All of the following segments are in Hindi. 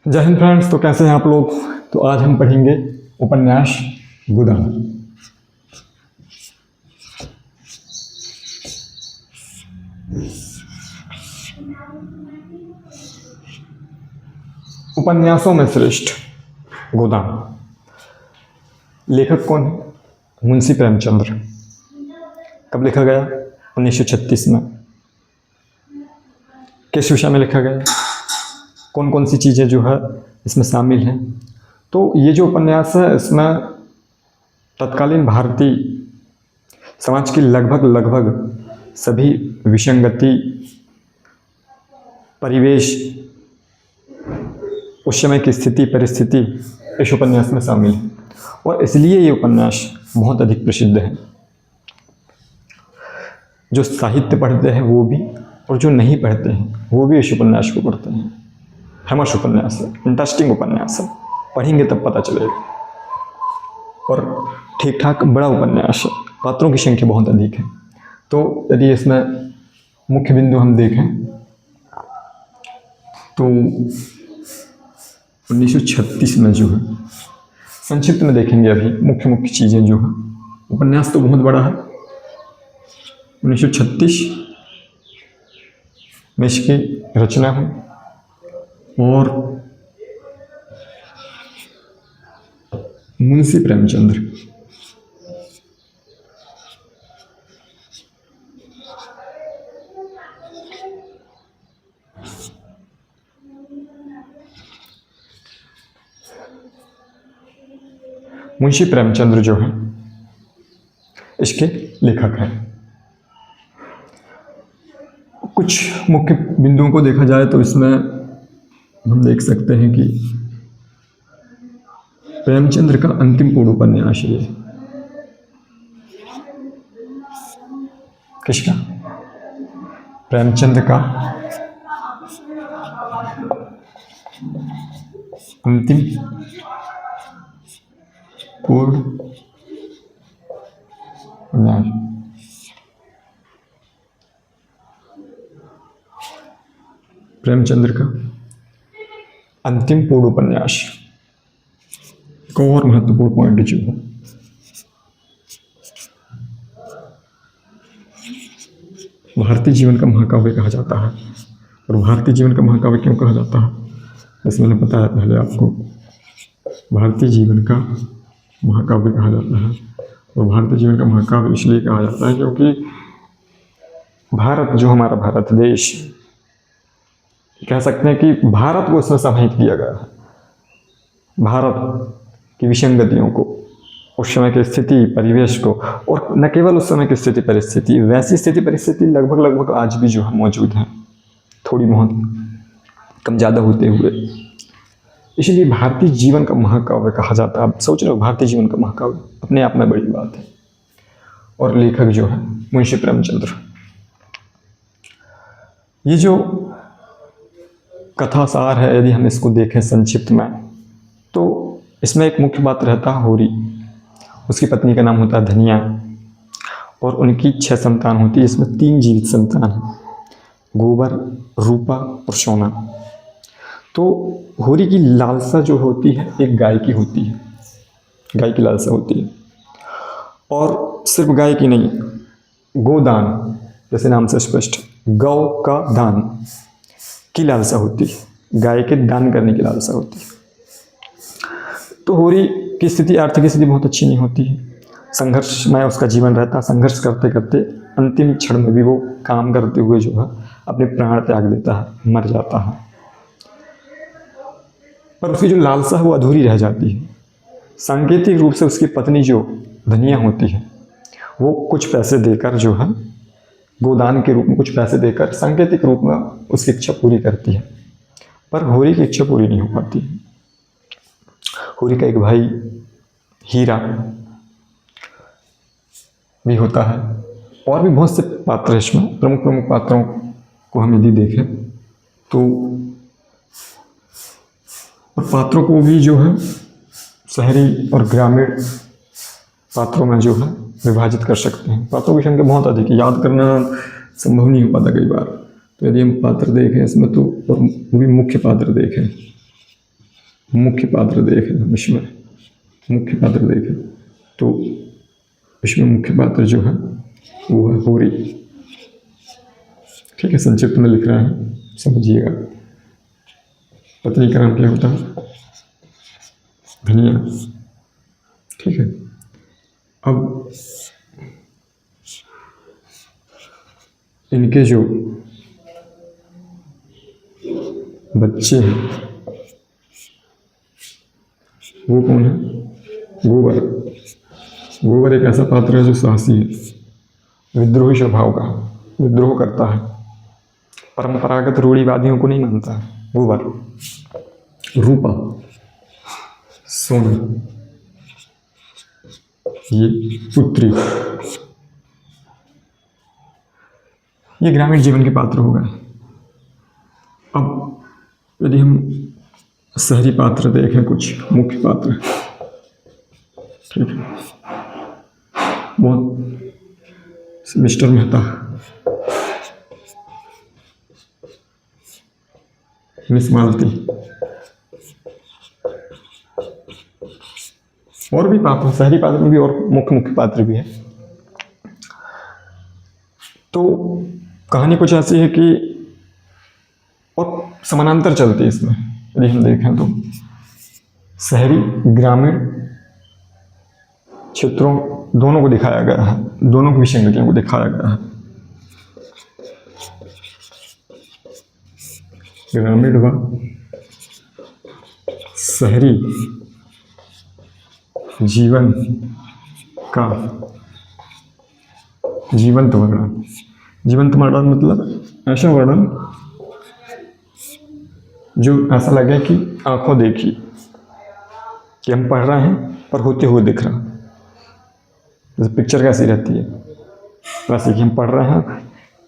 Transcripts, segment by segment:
जय हिंद फ्रेंड्स। तो कैसे हैं आप लोग। तो आज हम पढ़ेंगे उपन्यास गोदान। उपन्यासों में श्रेष्ठ गोदान। लेखक कौन है? मुंशी प्रेमचंद्र। कब लिखा गया? 1936 में। किस विषय में लिखा गया? कौन कौन सी चीज़ें जो है इसमें शामिल हैं? तो ये जो उपन्यास है इसमें तत्कालीन भारतीय समाज की लगभग सभी विसंगति, परिवेश, उस समय की स्थिति परिस्थिति इस उपन्यास में शामिल है और इसलिए ये उपन्यास बहुत अधिक प्रसिद्ध है। जो साहित्य पढ़ते हैं वो भी और जो नहीं पढ़ते हैं वो भी इस उपन्यास को पढ़ते हैं। फेमस उपन्यास है, इंटरेस्टिंग उपन्यास है, पढ़ेंगे तब पता चलेगा। और ठीक ठाक बड़ा उपन्यास है, पात्रों की संख्या बहुत अधिक है। तो यदि इसमें मुख्य बिंदु हम देखें तो 1936 में जो है, संक्षिप्त में देखेंगे अभी मुख्य चीज़ें जो है। उपन्यास तो बहुत बड़ा है। 1936 में इसकी रचना हुई और मुंशी प्रेमचंद्र जो है इसके लेखक हैं। कुछ मुख्य बिंदुओं को देखा जाए तो इसमें हम देख सकते हैं कि प्रेमचंद्र का अंतिम पूर्ण उपन्यास है। किसका? प्रेमचंद्र का अंतिम पूर्ण उपन्यास। प्रेमचंद्र का अंतिम पूर्ण उपन्यास। एक और महत्वपूर्ण पॉइंट जो है, भारतीय जीवन का महाकाव्य कहा जाता है। और भारतीय जीवन का महाकाव्य क्यों कहा जाता है, जैसे मैंने बताया पहले आपको। भारतीय जीवन का महाकाव्य कहा जाता है और भारतीय जीवन का महाकाव्य इसलिए कहा जाता है क्योंकि भारत, जो हमारा भारत देश, कह सकते हैं कि भारत को इसमें समाहित किया गया है। भारत की विसंगतियों को, उस समय की स्थिति परिवेश को, और न केवल उस समय की स्थिति परिस्थिति, वैसी स्थिति परिस्थिति लगभग आज भी जो है मौजूद है, थोड़ी बहुत कम ज़्यादा होते हुए। इसलिए भारतीय जीवन का महाकाव्य कहा जाता है। आप सोच रहे हो, भारतीय जीवन का महाकाव्य अपने आप में बड़ी बात है। और लेखक जो है मुंशी प्रेमचंद्र। ये जो कथासार है, यदि हम इसको देखें संक्षिप्त में, तो इसमें एक मुख्य बात रहता है होरी। उसकी पत्नी का नाम होता है धनिया और उनकी 6 संतान होती है। इसमें 3 जीवित संतान हैं, गोबर, रूपा और सोना। तो होरी की लालसा जो होती है एक गाय की होती है, गाय की लालसा होती है। और सिर्फ गाय की नहीं, गोदान, जैसे नाम से स्पष्ट, गौ का दान की लालसा होती है, गाय के दान करने की लालसा होती है। तो होरी की स्थिति, आर्थिक स्थिति बहुत अच्छी नहीं होती है। संघर्ष में उसका जीवन रहता। संघर्ष करते करते अंतिम क्षण में भी वो काम करते हुए जो है अपने प्राण त्याग देता है, मर जाता है। पर उसकी जो लालसा है वो अधूरी रह जाती है। सांकेतिक रूप से उसकी पत्नी जो धनिया होती है वो कुछ पैसे देकर जो है, गोदान के रूप में कुछ पैसे देकर सांकेतिक रूप में उसकी इच्छा पूरी करती है। पर होरी की इच्छा पूरी नहीं हो पाती। होरी का एक भाई हीरा भी होता है और भी बहुत से पात्र इसमें। प्रमुख पात्रों को हम यदि देखें तो, और पात्रों को भी जो है शहरी और ग्रामीण पात्रों में जो है विभाजित कर सकते हैं। पात्रों की संख्या बहुत अधिक है, याद करना संभव नहीं हो पाता कई बार। तो यदि हम पात्र देखें इसमें तो, और वो भी मुख्य पात्र देखें, मुख्य पात्र देखें हम इसमें, मुख्य पात्र देखें तो इसमें मुख्य पात्र जो है वो है होरी। ठीक है, संक्षिप्त में लिख रहा है, समझिएगा। पत्नी का नाम क्या होता है? धनिया। ठीक है, अब इनके जो बच्चे हैं वो कौन है? गोबर। गोबर एक ऐसा पात्र है जो साहसी है, विद्रोही स्वभाव का, विद्रोह करता है, परंपरागत रूढ़िवादियों को नहीं मानता है। गोबर। रूपा, सोना, ये पुत्री। ये ग्रामीण जीवन के पात्र हो गए। अब यदि हम शहरी पात्र देखें, कुछ मुख्य पात्र, ठीक है, बहुत मिस्टर मेहता, मिस मालती, और भी पात्र, शहरी पात्र में भी और मुख्य पात्र भी है। तो कहानी कुछ ऐसी है कि और समानांतर चलती है इसमें। यदि हम देखें तो शहरी ग्रामीण क्षेत्रों दोनों को दिखाया गया है, दोनों की विसंगतियों को दिखाया गया है। ग्रामीण व शहरी जीवन का जीवंत वर्णन। जीवंत वर्णन मतलब ऐसा वर्णन जो ऐसा लगे कि आंखों देखी, कि हम पढ़ रहे हैं पर होते हुए दिख रहा। जैसे पिक्चर कैसी रहती है, वैसे कि हम पढ़ रहे हैं,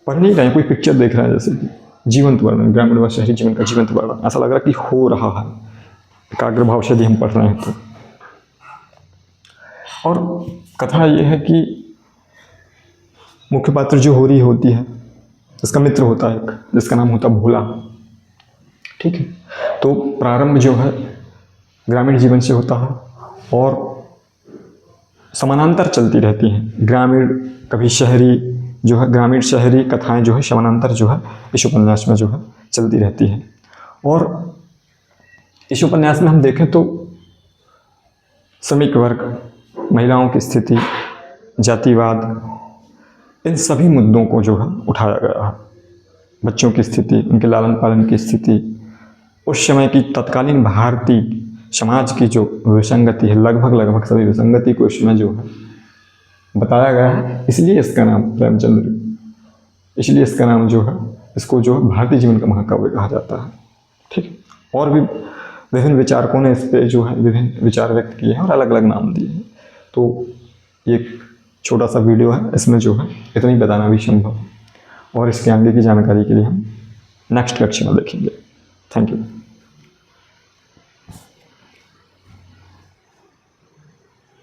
पढ़ नहीं रहे हैं, कोई पिक्चर देख रहे हैं। जैसे कि जीवंत वर्णन, ग्रामीण व शहरी जीवन का जीवंत वर्णन, ऐसा लग रहा है कि हो रहा है, एकाग्र भाव से यदि हम पढ़ रहे हैं तो। और कथा ये है कि मुख्य पात्र जो होरी होती है, इसका मित्र होता है एक, जिसका नाम होता है भोला। ठीक है, तो प्रारंभ जो है ग्रामीण जीवन से होता है और समानांतर चलती रहती हैं। ग्रामीण कभी शहरी जो है, ग्रामीण शहरी कथाएं जो है समानांतर जो है इस उपन्यास में जो है चलती रहती है। और इस उपन्यास में हम देखें तो श्रमिक वर्ग, महिलाओं की स्थिति, जातिवाद, इन सभी मुद्दों को जो है उठाया गया है। बच्चों की स्थिति, उनके लालन पालन की स्थिति, उस समय की तत्कालीन भारतीय समाज की जो विसंगति है, लगभग सभी विसंगति को इसमें जो है बताया गया है। इसलिए इसका नाम प्रेमचंद्र, इसलिए इसका नाम जो है, इसको जो है भारतीय जीवन का महाकाव्य कहा जाता है। ठीक है, और भी विभिन्न विचारकों ने इस पे जो है विभिन्न विचार व्यक्त किए हैं और अलग अलग नाम दिए हैं। तो एक छोटा सा वीडियो है, इसमें जो है इतना ही बताना भी संभव है, और इसके आगे की जानकारी के लिए हम नेक्स्ट कक्षा में देखेंगे। Thank you.